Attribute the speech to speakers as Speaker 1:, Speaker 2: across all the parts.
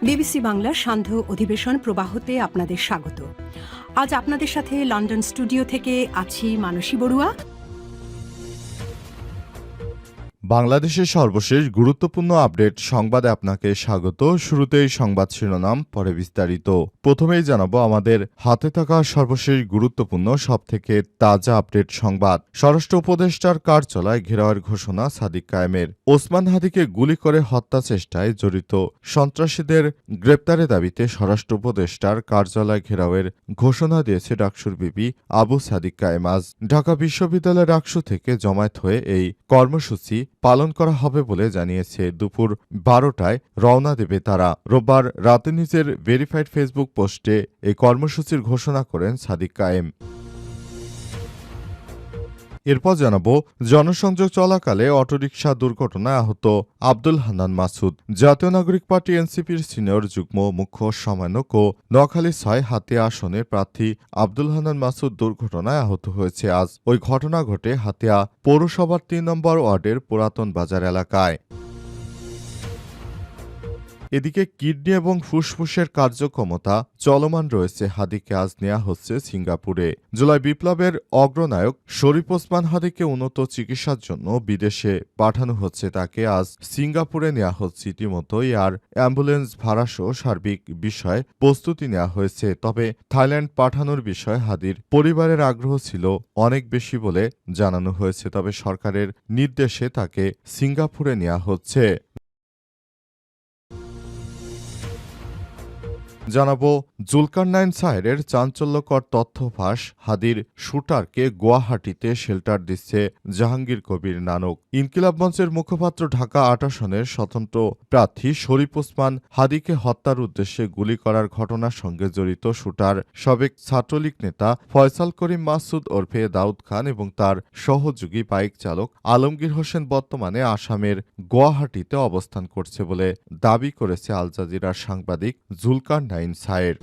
Speaker 1: BBC বাংলার সান্ধ্য অধিবেশন প্রবাহতে আপনাদের স্বাগত। আজ আপনাদের সাথে লন্ডন স্টুডিও থেকে আছি মানসী বড়ুয়া।
Speaker 2: বাংলাদেশের সর্বশেষ গুরুত্বপূর্ণ আপডেট সংবাদে আপনাকে স্বাগত। শুরুতেই সংবাদ শিরোনাম, পরে বিস্তারিত। প্রথমেই জানাবো আমাদের হাতে থাকা সর্বশেষ গুরুত্বপূর্ণ সবথেকে তাজা আপডেট সংবাদ। স্বরাষ্ট্র উপদেষ্টার কার্যালয় ঘেরাওয়ের ঘোষণা সাদিক কায়েমের। ওসমান হাদিকে গুলি করে হত্যা চেষ্টায় জড়িত সন্ত্রাসীদের গ্রেপ্তারের দাবিতে স্বরাষ্ট্র উপদেষ্টার কার্যালয় ঘেরাওয়ের ঘোষণা দিয়েছে ডাকসুর বিপি আবু সাদিক কায়েম। আজ ঢাকা বিশ্ববিদ্যালয় ডাকসু থেকে জমায়েত হয়ে এই কর্মসূচি পালন করা হবে বলে জানিয়েছে। দুপুর 12টায় রওনা দেবে তারা। রোববার রাতে নিজের ভেরিফাইড ফেসবুক পোস্টে এই কর্মসূচির ঘোষণা করেন সাদিক কায়েম। এরপর জানাবো, জনসংযোগ চলাকালে অটোরিকশা দুর্ঘটনায় আহত আব্দুল হান্নান মাসুদ। জাতীয় নাগরিক পার্টি এনসিপির সিনিয়র যুগ্ম মুখ্য সমন্বয়ক ও নোয়াখালী ৬ হাতিয়া আসনের প্রার্থী আব্দুল হান্নান মাসুদ দুর্ঘটনায় আহত হয়েছে। আজ ওই ঘটনা ঘটে হাতিয়া পৌরসভার ৩ নম্বর ওয়ার্ডের পুরাতন বাজার এলাকায়। এদিকে কিডনি এবং ফুসফুসের কার্যক্ষমতা চলমান রয়েছে হাদিকে আজ নেওয়া হচ্ছে সিঙ্গাপুরে। জুলাই বিপ্লবের অগ্রনায়ক শরীফ ওসমান হাদিকে উন্নত চিকিৎসার জন্য বিদেশে পাঠানো হচ্ছে। তাকে আজ সিঙ্গাপুরে নেওয়া হচ্ছে। ইতিমধ্যেই আর অ্যাম্বুলেন্স ভাড়াসহ সার্বিক বিষয়ে প্রস্তুতি নেওয়া হয়েছে। তবে থাইল্যান্ড পাঠানোর বিষয়ে হাদির পরিবারের আগ্রহ ছিল অনেক বেশি বলে জানানো হয়েছে। তবে সরকারের নির্দেশে তাকে সিঙ্গাপুরে নেওয়া হচ্ছে। জানাবো, জুলকারনাইন সাহেরের চাঞ্চল্যকর তথ্য ফাঁস। হাদির শুটারকে গুয়াহাটিতে শেল্টার দিচ্ছে জাহাঙ্গীর কবির নানক। ইনকিলাব মঞ্চের মুখপাত্র ঢাকা ৮ আসনের স্বতন্ত্র প্রার্থী শরীফ ওসমান হাদিকে হত্যার উদ্দেশ্যে গুলি করার ঘটনার সঙ্গে জড়িত শুটার সাবেক ছাত্রলীগ নেতা ফয়সাল করিম মাসুদ ওরফে দাউদ খান এবং তার সহযোগী বাইক চালক আলমগীর হোসেন বর্তমানে আসামের গুয়াহাটিতে অবস্থান করছে বলে দাবি করেছে আল জাজিরার সাংবাদিক জুলকারনাইন সাহের।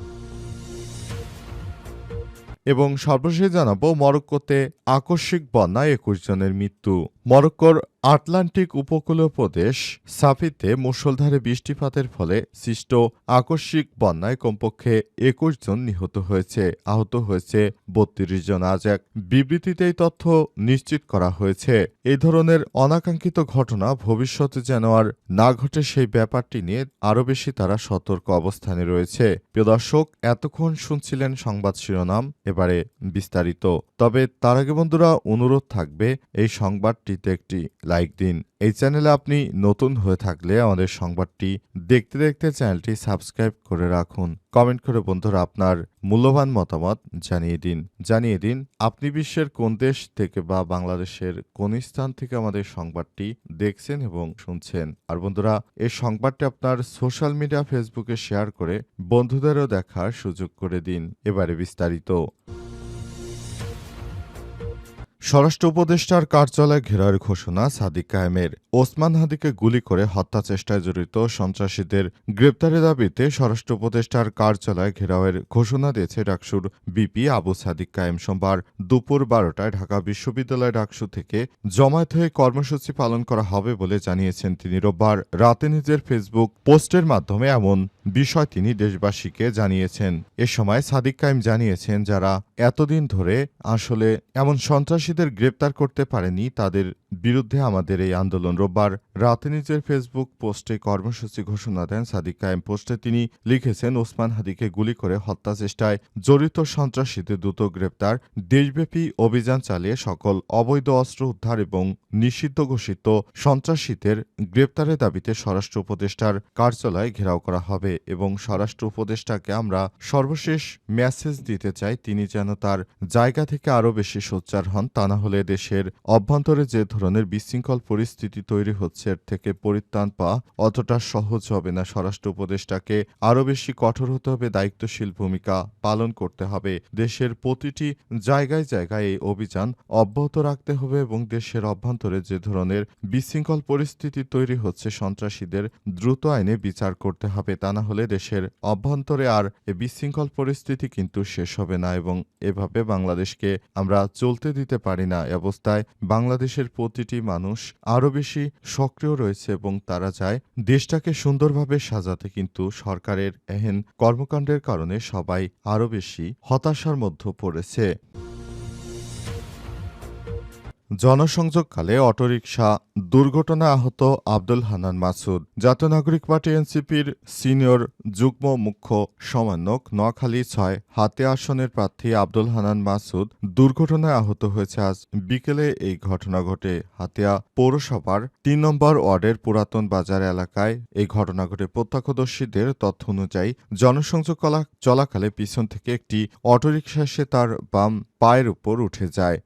Speaker 2: এবং সর্বশেষ জানাবো, মরক্কোতে আকস্মিক বন্যায় ২১ জনের মৃত্যু। মরক্কোর আটলান্টিক উপকূলীয় প্রদেশ সাফিতে মুষলধারে বৃষ্টিপাতের ফলে সৃষ্ট আকস্মিক বন্যায় কমপক্ষে ২১ জন নিহত হয়েছে, আহত হয়েছে ৩২ জন। আজ এক বিবৃতিতে এই তথ্য নিশ্চিত করা হয়েছে। এই ধরনের অনাকাঙ্ক্ষিত ঘটনা ভবিষ্যতে যেন আর না ঘটে সেই ব্যাপারটি নিয়ে আরও বেশি তারা সতর্ক অবস্থানে রয়েছে। প্রিয় দর্শক, এতক্ষণ শুনছিলেন সংবাদ শিরোনাম, এবারে বিস্তারিত। তবে তার আগে বন্ধুরা, অনুরোধ থাকবে এই সংবাদটিতে একটি লাইক দিন। এই চ্যানেলে আপনি নতুন হয়ে থাকলে আমাদের সংবাদটি দেখতে দেখতে চ্যানেলটি সাবস্ক্রাইব করে রাখুন। কমেন্ট করে বন্ধুরা আপনার মূল্যবান মতামত জানিয়ে দিন আপনি বিশ্বের কোন দেশ থেকে বা বাংলাদেশের কোন স্থান থেকে আমাদের সংবাদটি দেখছেন এবং শুনছেন। আর বন্ধুরা, এই সংবাদটি আপনার সোশ্যাল মিডিয়া ফেসবুকে শেয়ার করে বন্ধুদেরও দেখার সুযোগ করে দিন। এবারে বিস্তারিত। স্বরাষ্ট্র উপদেষ্টার কার্যালয় ঘেরাওয়ের ঘোষণা সাদিক কায়েমের। ওসমান হাদিকে গুলি করে হত্যা চেষ্টায় জড়িত সন্ত্রাসীদের গ্রেপ্তারের দাবিতে স্বরাষ্ট্র উপদেষ্টার কার্যালয় ঘেরাওয়ের ঘোষণা দিয়েছে ডাকসুর বিপি আবু সাদিক কায়েম। সোমবার দুপুর 12টায় ঢাকা বিশ্ববিদ্যালয় ডাকসু থেকে জমায়েত হয়ে কর্মসূচি পালন করা হবে বলে জানিয়েছেন তিনি। রোববার রাতে নিজের ফেসবুক পোস্টের মাধ্যমে এমন বিষয় তিনি দেশবাসীকে জানিয়েছেন। এ সময় সাদিক কায়েম জানিয়েছেন, যারা এতদিন ধরে আসলে এমন সন্ত্রাসীদের গ্রেপ্তার করতে পারেনি তাদের বিরুদ্ধে আমাদের এই আন্দোলন। রোববার রাতে নিজের ফেসবুক পোস্টে কর্মসূচি ঘোষণা দেন সাদিক কায়েম। পোস্টে তিনি লিখেছেন, ওসমান হাদিকে গুলি করে হত্যা চেষ্টায় জড়িত সন্ত্রাসীদের দ্রুত গ্রেপ্তার, দেশব্যাপী অভিযান চালিয়ে সকল অবৈধ অস্ত্র উদ্ধার এবং নিষিদ্ধ ঘোষিত সন্ত্রাসীদের গ্রেপ্তারের দাবিতে স্বরাষ্ট্র উপদেষ্টার কার্যালয় ঘেরাও করা হবে এবং স্বরাষ্ট্র উপদেষ্টাকে আমরা সর্বশেষ মেসেজ দিতে চাই, তিনি যেন তার জায়গা থেকে আরও বেশি সোচ্চার হন। তা না হলে দেশের অভ্যন্তরে যে ধরনের বিশৃঙ্খল পরিস্থিতি তৈরি হচ্ছে এর থেকে পরিত্রাণ পাওয়া অতটা সহজ হবে না। স্বরাষ্ট্র উপদেষ্টাকে আরও বেশি কঠোর হতে হবে, দায়িত্বশীল ভূমিকা পালন করতে হবে। দেশের প্রতিটি জায়গায় জায়গায় এই অভিযান অব্যাহত রাখতে হবে এবং দেশের অভ্যন্তরে যে ধরনের বিশৃঙ্খল পরিস্থিতি তৈরি হচ্ছে সন্ত্রাসীদের দ্রুত আইনে বিচার করতে হবে। তা না হলে দেশের অভ্যন্তরে আর এ বিশৃঙ্খল পরিস্থিতি কিন্তু শেষ হবে না এবং এভাবে বাংলাদেশকে আমরা চলতে দিতে পারি না। এ অবস্থায় বাংলাদেশের প্রতিটি মানুষ আরও বেশি সক্রিয় রয়েছে এবং তারা চায় দেশটাকে সুন্দরভাবে সাজাতে, কিন্তু সরকারের এহেন কর্মকাণ্ডের কারণে সবাই আরও বেশি হতাশার মধ্যে পড়েছে। জনসংযোগকালে অটোরিকশা দুর্ঘটনায় আহত আব্দুল হান্নান মাসুদ। জাতীয় নাগরিক পার্টি এনসিপির সিনিয়র যুগ্ম মুখ্য সমন্বয়ক নোয়াখালী ৬ হাতিয়া আসনের প্রার্থী আব্দুল হান্নান মাসুদ দুর্ঘটনায় আহত হয়েছে। আজ বিকেলে এই ঘটনা ঘটে। হাতিয়া পৌরসভার ৩ নম্বর ওয়ার্ডের পুরাতন বাজার এলাকায় এই ঘটনা ঘটে। প্রত্যক্ষদর্শীদের তথ্য অনুযায়ী জনসংযোগ চলাকালে পিছন থেকে একটি অটোরিকশা এসে তার বাম পায়ের উপর উঠে যায়।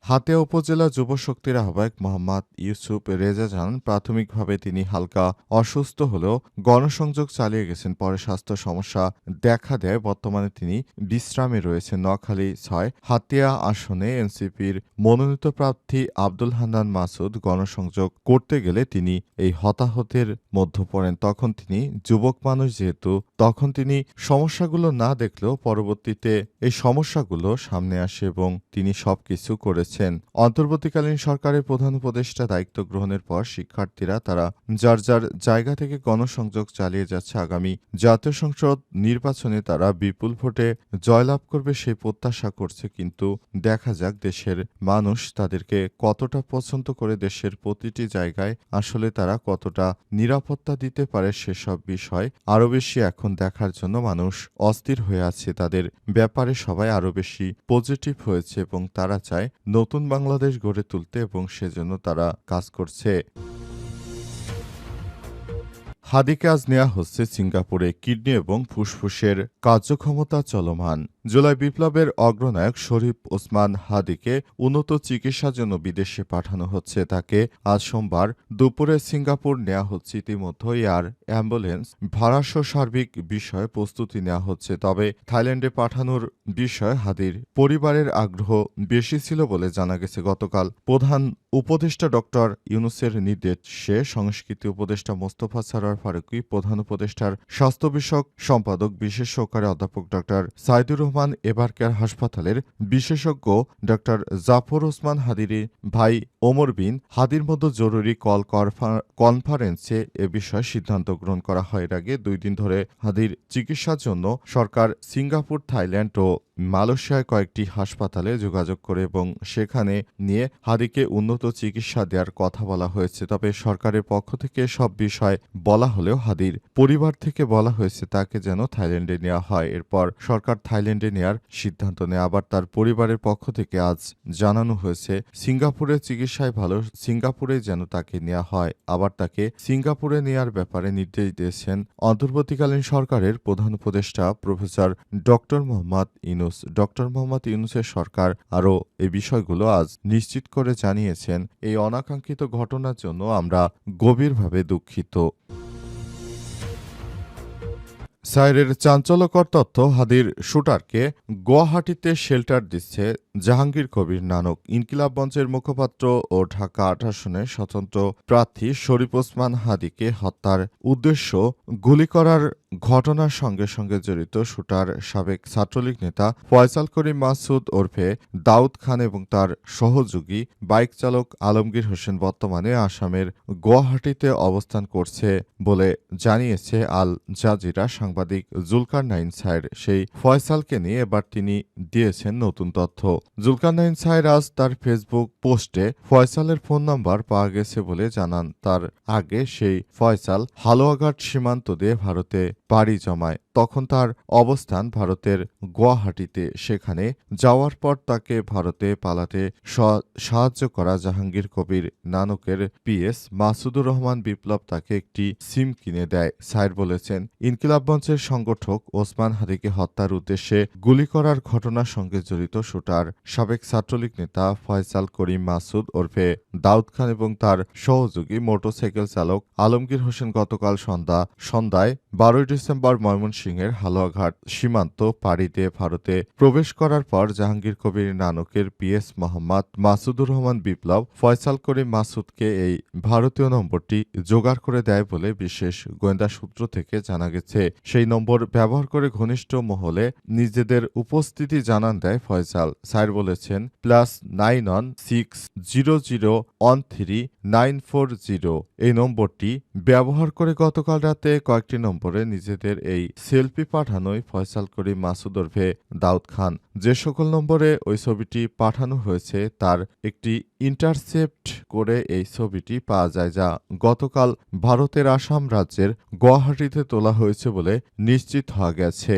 Speaker 2: হাতিয়া উপজেলা যুব শক্তির আহ্বায়ক মোহাম্মদ ইউসুফ রেজা জানান, প্রাথমিকভাবে তিনি হালকা অসুস্থ হলেও গণসংযোগ চালিয়ে গেছেন। পরে স্বাস্থ্য সমস্যা দেখা দেয়। বর্তমানে তিনি বিশ্রামে রয়েছেন। নোয়াখালী ৬ হাতিয়া আসনে এনসিপির মনোনীত প্রার্থী আব্দুল হান্নান মাসুদ গণসংযোগ করতে গেলে তিনি এই হতাহতের মধ্যে পড়েন। তখন তিনি যুবক মানুষ, যেহেতু তখন তিনি সমস্যাগুলো না দেখলেও পরবর্তীতে এই সমস্যাগুলো সামনে আসে এবং তিনি সবকিছু করেছেন। অন্তর্বর্তীকালীন সরকারের প্রধান উপদেষ্টা দায়িত্ব গ্রহণের পর শিক্ষার্থীরা তারা যার যার জায়গা থেকে গণসংযোগ চালিয়ে যাচ্ছে। আগামী জাতীয় সংসদ নির্বাচনে তারা বিপুল ভোটে জয়লাভ করবে সেই প্রত্যাশা করছে। কিন্তু দেখা যাক দেশের মানুষ তাদেরকে কতটা পছন্দ করে, দেশের প্রতিটি জায়গায় আসলে তারা কতটা নিরাপত্তা দিতে পারে সেসব বিষয় আরও বেশি এখন দেখার জন্য মানুষ অস্থির হয়ে আছে। তাদের ব্যাপারে সবাই আরও বেশি পজিটিভ হয়েছে এবং তারা চায় নতুন বাংলাদেশ গড়ে তুলতে এবং সেজন্য তারা কাজ করছে। হাদিকে আজ নেওয়া হচ্ছে সিঙ্গাপুরে। কিডনি এবং ফুসফুসের কার্যক্ষমতা চলমান। জুলাই বিপ্লবের অগ্রনায়ক শরীফ ওসমান হাদিকে উন্নত চিকিৎসার জন্য বিদেশে পাঠানো হচ্ছে। তাকে আজ সোমবার দুপুরে সিঙ্গাপুর নেওয়া হচ্ছে। ইতিমধ্যে এয়ার অ্যাম্বুলেন্স ভাড়াসহ সার্বিক বিষয়ে প্রস্তুতি নেওয়া হচ্ছে। তবে থাইল্যান্ডে পাঠানোর বিষয়ে হাদির পরিবারের আগ্রহ বেশি ছিল বলে জানা গেছে। গতকাল প্রধান উপদেষ্টা ডক্টর ইউনূসের নির্দেশে সংস্কৃতি উপদেষ্টা মোস্তফা সরোয়ার ফারুকী, প্রধান উপদেষ্টার স্বাস্থ্য বিষয়ক সম্পাদক বিশেষ সহকারী অধ্যাপক doctor Saidur Rahman, ever care হাসপাতালের বিশেষজ্ঞ ডক্টর জাফর ওসমান হাদির ভাই ওমর বিন হাদির মধ্যে জরুরি কনফারেন্সে এ বিষয়ে সিদ্ধান্ত গ্রহণ করা হয়। এর আগে 2 দিন ধরে হাদির চিকিৎসার জন্য সরকার সিঙ্গাপুর, থাইল্যান্ড ও মালয়েশিয়ায় কয়েকটি হাসপাতালে যোগাযোগ করে এবং সেখানে নিয়ে হাদিকে উন্নত চিকিৎসা দেওয়ার কথা বলা হয়েছে। তবে সরকারের পক্ষ থেকে সব বিষয় বলা হলেও হাদির পরিবার থেকে বলা হয়েছে তাকে যেন থাইল্যান্ডে নেওয়া হয়। এরপর সরকার থাইল্যান্ডে নেয়ার সিদ্ধান্ত নেয়। আবার তার পরিবারের পক্ষ থেকে আজ জানানো হয়েছে সিঙ্গাপুরে চিকিৎসায় ভালো, সিঙ্গাপুরে যেন তাকে নেওয়া হয়। আবার তাকে সিঙ্গাপুরে নেয়ার ব্যাপারে নির্দেশ দিয়েছেন অন্তর্বর্তীকালীন সরকারের প্রধান উপদেষ্টা professor doctor Mohammad Yunus. Doctor Mohammad ইউনূসের সরকার আরও এই বিষয়গুলো আজ নিশ্চিত করে জানিয়েছেন, এই অনাকাঙ্ক্ষিত ঘটনার জন্য আমরা গভীরভাবে দুঃখিত। সাইরের চাঞ্চল্যকর তথ্য, হাদির শুটারকে গুয়াহাটিতে শেল্টার দিচ্ছে জাহাঙ্গীর কবির নানক। ইনকিলাব মঞ্চের মুখপাত্র ও ঢাকা ৮ আসনের স্বতন্ত্র প্রার্থী শরীফ ওসমান হাদিকে হত্যার উদ্দেশ্য গুলি করার ঘটনার সঙ্গে সঙ্গে জড়িত শুটার সাবেক ছাত্রলীগ নেতা ফয়সাল করিম মাসুদ ওরফে দাউদ খান এবং তার সহযোগী বাইক চালক আলমগীর হোসেন বর্তমানে আসামের গুয়াহাটিতে অবস্থান করছে বলে জানিয়েছে আল জাজিরা সাংবাদিক জুলকারনাইন সায়ের। সেই ফয়সালকে নিয়ে এবার তিনি দিয়েছেন নতুন তথ্য। জুলকারনাইন সায়ের আজ তার ফেসবুক পোস্টে ফয়সালের ফোন নাম্বার পাওয়া গেছে বলে জানান। তার আগে সেই ফয়সাল হালুয়াঘাট সীমান্ত দিয়ে ভারতে পাড়ি জমায়। তখন তার অবস্থান ভারতের গুয়াহাটিতে। সেখানে যাওয়ার পর তাকে ভারতে পালাতে সাহায্য করা জাহাঙ্গীর কবির নানকের পিএস মাসুদুর রহমান বিপ্লব তাকে একটি সিম কিনে দেয়। সায়ের বলেছেন, ইনকিলাব মঞ্চের সংগঠক ওসমান হাদিকে হত্যার উদ্দেশ্যে গুলি করার ঘটনার সঙ্গে জড়িত শুটার সাবেক ছাত্রলীগ নেতা ফয়সাল করিম মাসুদ ওরফে দাউদ খান এবং তার সহযোগী মোটরসাইকেল চালক আলমগীর হোসেন গতকাল সন্ধ্যায় 12 ডিসেম্বর ময়মনসিংহ ময়মনসিংহের হালুয়াঘাট সীমান্ত পাড়ি দিয়ে ভারতে প্রবেশ করার পর জাহাঙ্গীর কবির নানকের পিএস মোহাম্মদ মাসুদুর রহমান বিপ্লব ফয়সাল করিম মাসুদকে এই ভারতীয় নম্বরটি জোগাড় করে দেয় বলে বিশেষ গোয়েন্দা সূত্র থেকে জানা গেছে। সেই নম্বর ব্যবহার করে ঘনিষ্ঠ মহলে নিজেদের উপস্থিতি জানান দেয় ফয়সাল। স্যার বলেছেন +9160013940 এই নম্বরটি ব্যবহার করে গতকাল রাতে কয়েকটি নম্বরে নিজেদের এই সেলফি পাঠানোয় ফয়সাল করিম মাসুদ ওরফে দাউদ খান। যে সকল নম্বরে ওই ছবিটি পাঠানো হয়েছে তার একটি ইন্টারসেপ্ট করে এই ছবিটি পাওয়া যায়, যা গতকাল ভারতের আসাম রাজ্যের গুয়াহাটিতে তোলা হয়েছে বলে নিশ্চিত হওয়া গেছে।